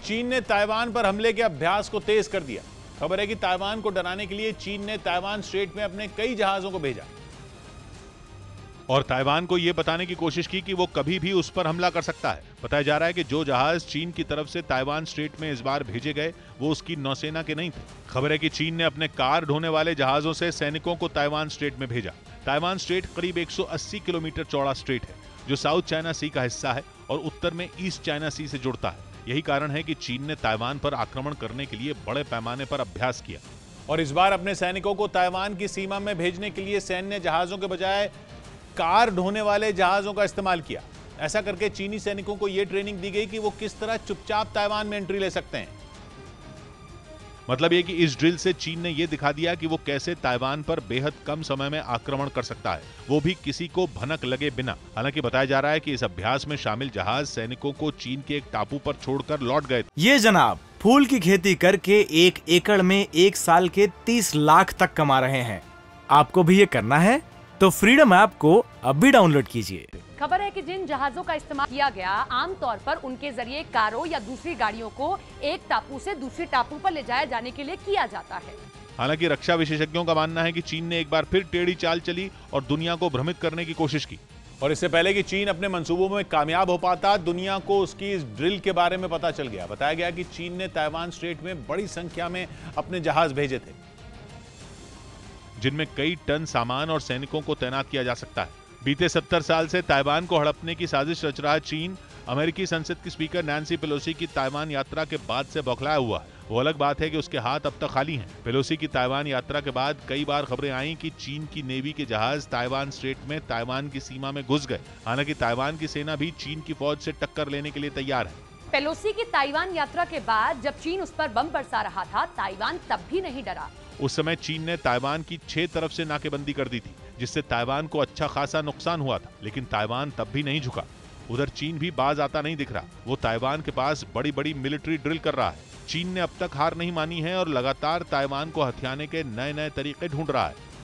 चीन ने ताइवान पर हमले के अभ्यास को तेज कर दिया। खबर है कि ताइवान को डराने के लिए चीन ने ताइवान स्ट्रेट में अपने कई जहाजों को भेजा और ताइवान को यह बताने की कोशिश की कि वो कभी भी उस पर हमला कर सकता है। बताया जा रहा है कि जो जहाज चीन की तरफ से ताइवान स्ट्रेट में इस बार भेजे गए वो उसकी नौसेना के नहीं थे। खबर है कि चीन ने अपने कार ढोने वाले जहाजों से सैनिकों को ताइवान स्ट्रेट में भेजा। ताइवान स्ट्रेट करीब 180 किलोमीटर चौड़ा स्ट्रेट है जो साउथ चाइना सी का हिस्सा है और उत्तर में ईस्ट चाइना सी से जुड़ता है। यही कारण है कि चीन ने ताइवान पर आक्रमण करने के लिए बड़े पैमाने पर अभ्यास किया और इस बार अपने सैनिकों को ताइवान की सीमा में भेजने के लिए सैन्य जहाजों के बजाय कार ढोने वाले जहाजों का इस्तेमाल किया। ऐसा करके चीनी सैनिकों को यह ट्रेनिंग दी गई कि वो किस तरह चुपचाप ताइवान में एंट्री ले सकते हैं। मतलब ये कि इस ड्रिल से चीन ने यह दिखा दिया कि वो कैसे ताइवान पर बेहद कम समय में आक्रमण कर सकता है, वो भी किसी को भनक लगे बिना। हालांकि बताया जा रहा है कि इस अभ्यास में शामिल जहाज सैनिकों को चीन के एक टापू पर छोड़कर लौट गए। ये जनाब फूल की खेती करके 1 एकड़ में 1 साल के 30 लाख तक कमा रहे हैं। आपको भी ये करना है तो फ्रीडम ऐप को अब भी डाउनलोड कीजिए। खबर है कि जिन जहाजों का इस्तेमाल किया गया आमतौर पर उनके जरिए कारों या दूसरी गाड़ियों को एक टापू से दूसरी टापू पर ले जाए जाने के लिए किया जाता है। हालांकि रक्षा विशेषज्ञों का मानना है कि चीन ने एक बार फिर टेढ़ी चाल चली और दुनिया को भ्रमित करने की कोशिश की। और इससे पहले कि चीन अपने मंसूबों में कामयाब हो पाता, दुनिया को उसकी इस ड्रिल के बारे में पता चल गया। बताया गया कि चीन ने ताइवान स्ट्रेट में बड़ी संख्या में अपने जहाज भेजे थे जिनमें कई टन सामान और सैनिकों को तैनात किया जा सकता है। बीते 70 साल से ताइवान को हड़पने की साजिश रच रहा चीन अमेरिकी संसद की स्पीकर नैन्सी पेलोसी की ताइवान यात्रा के बाद से बौखलाया हुआ है। वो अलग बात है कि उसके हाथ अब तक खाली हैं। पेलोसी की ताइवान यात्रा के बाद कई बार खबरें आईं कि चीन की नेवी के जहाज ताइवान स्ट्रेट में ताइवान की सीमा में घुस गए। हालांकि ताइवान की सेना भी चीन की फौज से टक्कर लेने के लिए तैयार है। पेलोसी की ताइवान यात्रा के बाद जब चीन उस पर बम बरसा रहा था, ताइवान तब भी नहीं डरा। उस समय चीन ने ताइवान की 6 तरफ से नाकेबंदी कर दी थी जिससे ताइवान को अच्छा खासा नुकसान हुआ था, लेकिन ताइवान तब भी नहीं झुका। उधर चीन भी बाज आता नहीं दिख रहा। वो ताइवान के पास बड़ी बड़ी मिलिट्री ड्रिल कर रहा है। चीन ने अब तक हार नहीं मानी है और लगातार ताइवान को हथियाने के नए नए तरीके ढूंढ रहा है।